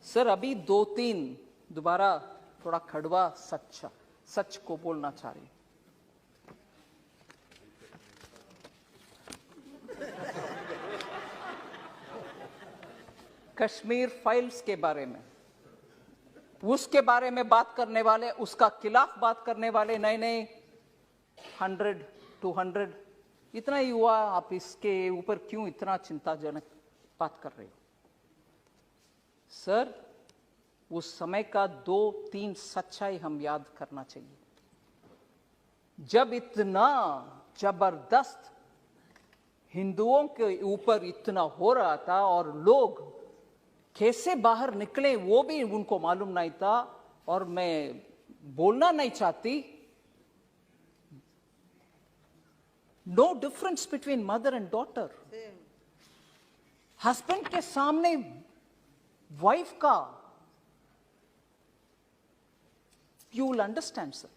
Sir अभी 2-3 दोबारा थोड़ा कड़वा सच को बोलना चाह रही हूं। कश्मीर फाइल्स के बारे में, उसके बारे में बात करने वाले, उसका खिलाफ बात करने वाले नए 100-200 इतना ही हुआ, आप इसके ऊपर क्यों इतना चिंताजनक बात कर रहे हो? सर उस समय का 2-3 सच्चाई हम याद करना चाहिए। जब इतना जबरदस्त हिंदुओं के ऊपर इतना हो रहा था और लोग कैसे बाहर निकले वो भी उनको मालूम नहीं था, और मैं बोलना नहीं चाहती, no difference between mother and daughter. Husband के सामने वाइफ का, you will understand, sir.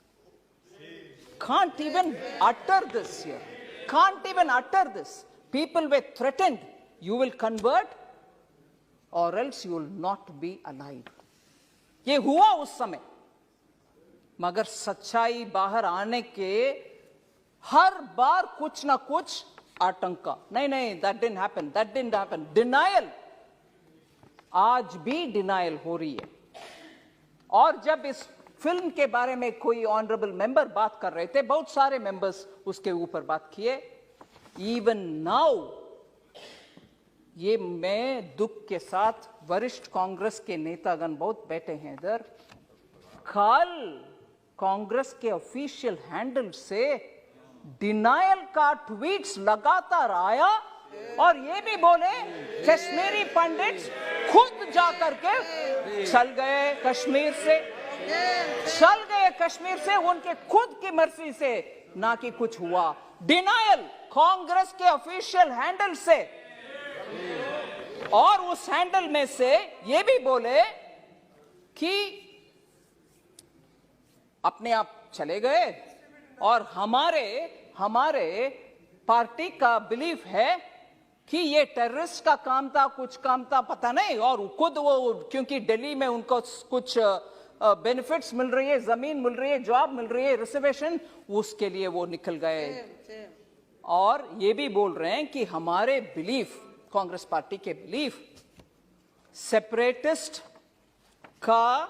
Can't even utter this here. Can't even utter this. People were threatened. You will convert or else you will not be alive. ये हुआ उस समय, मगर सच्चाई बाहर आने के हर बार कुछ ना कुछ आतंका, नहीं, that didn't happen. Denial, आज भी डिनायल हो रही है। और जब इस फिल्म के बारे में कोई ऑनरेबल मेंबर बात कर रहे थे, बहुत सारे मेंबर्स उसके ऊपर बात किए। इवन नाउ, ये मैं दुख के साथ, वरिष्ठ कांग्रेस के नेतागण बहुत बैठे हैं इधर, कल कांग्रेस के ऑफिशियल हैंडल से डिनायल का ट्वीट्स लगातार आया, और ये भी बोले कश्मीरी पंडित्स खुद जाकर के चल गए कश्मीर से, उनके खुद की मर्जी से, ना कि कुछ हुआ। डिनायल कांग्रेस के ऑफिशियल हैंडल से, और उस हैंडल में से ये भी बोले कि अपने आप चले गए, और हमारे पार्टी का बिलीफ है कि ये टेररिस्ट का काम था, कुछ काम था, पता नहीं, और खुद वो, क्योंकि दिल्ली में उनको कुछ बेनिफिट्स मिल रही है, जमीन मिल रही है, जॉब मिल रही है, रिजर्वेशन, उसके लिए वो निकल गए। और ये भी बोल रहे हैं कि हमारे बिलीफ, कांग्रेस पार्टी के बिलीफ, सेपरेटिस्ट का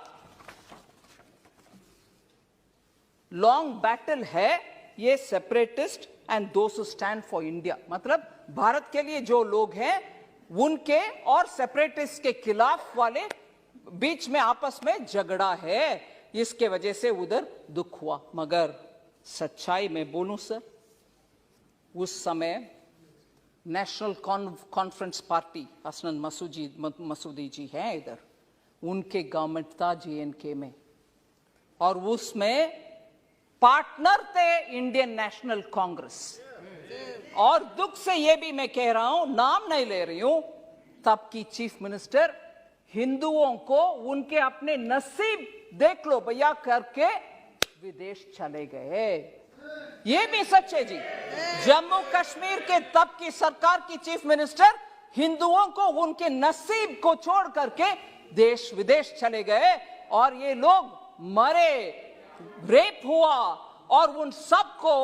लॉन्ग बैटल है, ये separatist and those who stand for India, मतलब भारत के लिए जो लोग हैं उनके और सेपरेटिस्ट के खिलाफ वाले बीच में आपस में झगड़ा है, इसके वजह से उधर दुख हुआ। मगर सच्चाई में बोलूं सर, उस समय नेशनल कॉन्फ्रेंस पार्टी, हसनन मसूदी जी हैं इधर, उनके गवर्नमेंट था JNK में, और उसमें पार्टनर थे इंडियन नेशनल कांग्रेस। और दुख से ये भी मैं कह रहा हूं, नाम नहीं ले रही हूं, तब की चीफ मिनिस्टर हिंदुओं को उनके अपने नसीब देख लो भैया करके विदेश चले गए। ये भी सच है जी। जम्मू कश्मीर के तब की सरकार की चीफ मिनिस्टर हिंदुओं को उनके नसीब को छोड़ करके देश विदेश चले गए, और ये लोग मरे, रेप हुआ, और उन सबको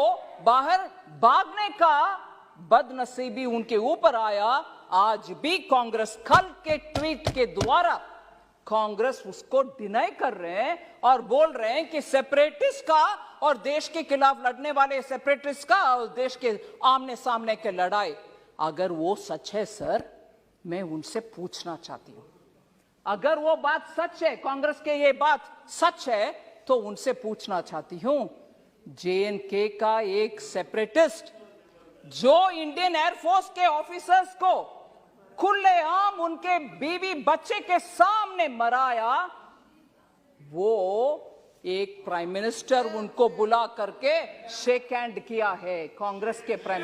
बाहर भागने का बदनसीबी उनके ऊपर आया। आज भी कांग्रेस कल के ट्वीट के द्वारा कांग्रेस उसको डिनाई कर रहे हैं और बोल रहे हैं कि सेपरेटिस्ट का और देश के खिलाफ लड़ने वाले सेपरेटिस्ट का और देश के आमने सामने के लड़ाई, अगर वो सच है सर, मैं उनसे पूछना चाहती हूं, अगर वो बात सच है, कांग्रेस के ये बात सच है, तो उनसे पूछना चाहती हूं, JNK का एक सेपरेटिस्ट जो इंडियन एयरफोर्स के ऑफिसर्स को खुलेआम उनके बीवी बच्चे के सामने मराया, वो एक प्राइम मिनिस्टर उनको बुला करके शेक हैंड किया है। कांग्रेस के प्राइम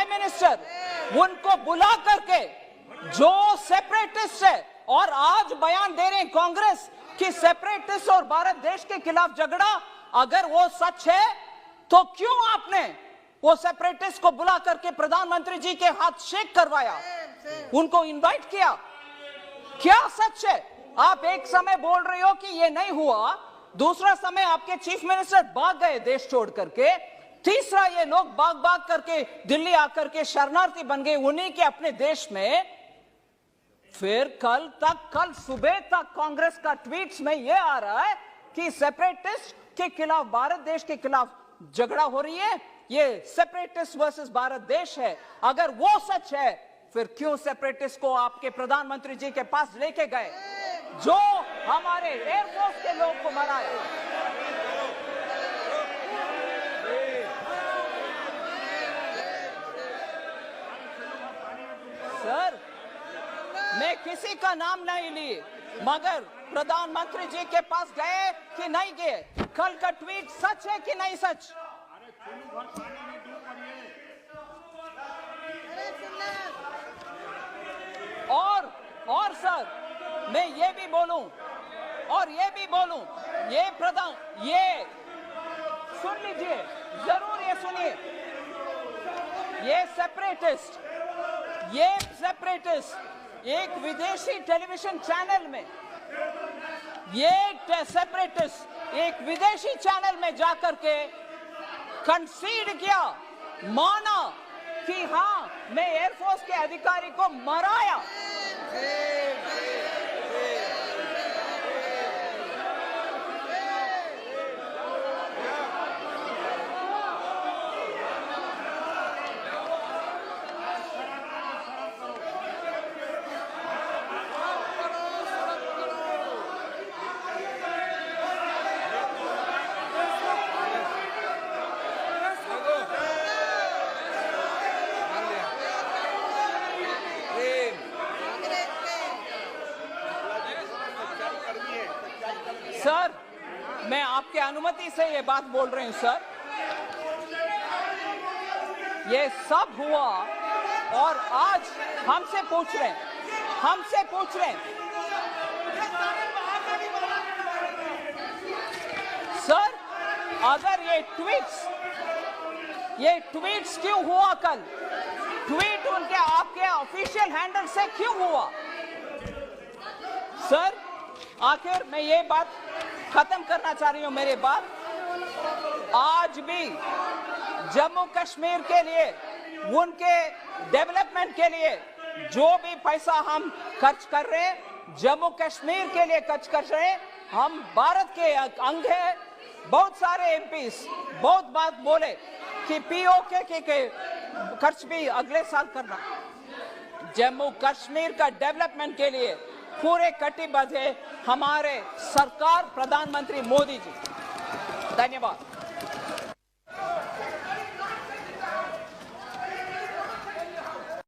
मिनिस्टर उनको बुला करके, जो सेपरेटिस्ट है, और आज बयान दे रहे हैं कांग्रेस कि सेपरेटिस्ट और भारत देश के खिलाफ झगड़ा, अगर वो सच है तो क्यों आपने वो सेपरेटिस्ट को बुला करके प्रधानमंत्री जी के हाथ शेक करवाया? उनको इनवाइट किया? क्या सच है? आप एक समय बोल रहे हो कि ये नहीं हुआ, दूसरा समय आपके चीफ मिनिस्टर भाग गए देश छोड़ करके, तीसरा ये लोग भाग करके दिल्ली आकर के शरणार्थी बन गए उन्हीं के अपने देश में। फिर कल सुबह तक कांग्रेस का ट्वीट्स में ये आ रहा है कि सेपरेटिस्ट के खिलाफ, भारत देश के खिलाफ झगड़ा हो रही है, ये सेपरेटिस्ट वर्सेस भारत देश है। अगर वो सच है, फिर क्यों सेपरेटिस्ट को आपके प्रधानमंत्री जी के पास लेके गए, जो हमारे एयरफोर्स के लोग को मराया? सर, मैं किसी का नाम नहीं ली, मगर प्रधानमंत्री जी के पास गए कि नहीं गए? कल का ट्वीट सच है कि नहीं सच? और सर, मैं ये भी बोलूं, ये सुन लीजिए, जरूर ये सुनिए, ये सेपरेटिस्ट एक विदेशी टेलीविजन चैनल में, एक विदेशी चैनल में जाकर के कंसीड किया, माना कि हाँ, मैं एयरफोर्स के अधिकारी को मराया। सर, मैं आपके अनुमति से ये बात बोल रही हूं सर। ये सब हुआ और आज हमसे पूछ रहे हैं सर, अगर ये ट्वीट्स क्यों हुआ? कल ट्वीट उनके आपके ऑफिशियल हैंडल से क्यों हुआ? सर, आखिर मैं ये बात खत्म करना चाह रही हूं, मेरी बात। आज भी जम्मू कश्मीर के लिए, उनके डेवलपमेंट के लिए जो भी पैसा हम खर्च कर रहे हैं, जम्मू कश्मीर के लिए खर्च कर रहे हैं। हम भारत के अंग हैं। बहुत सारे एमपीस बहुत बात बोले कि पीओके के खर्च भी अगले साल करना। जम्मू कश्मीर का डेवलपमेंट के लिए पूरे कटिबद्ध है हमारे सरकार, प्रधानमंत्री मोदी जी। धन्यवाद।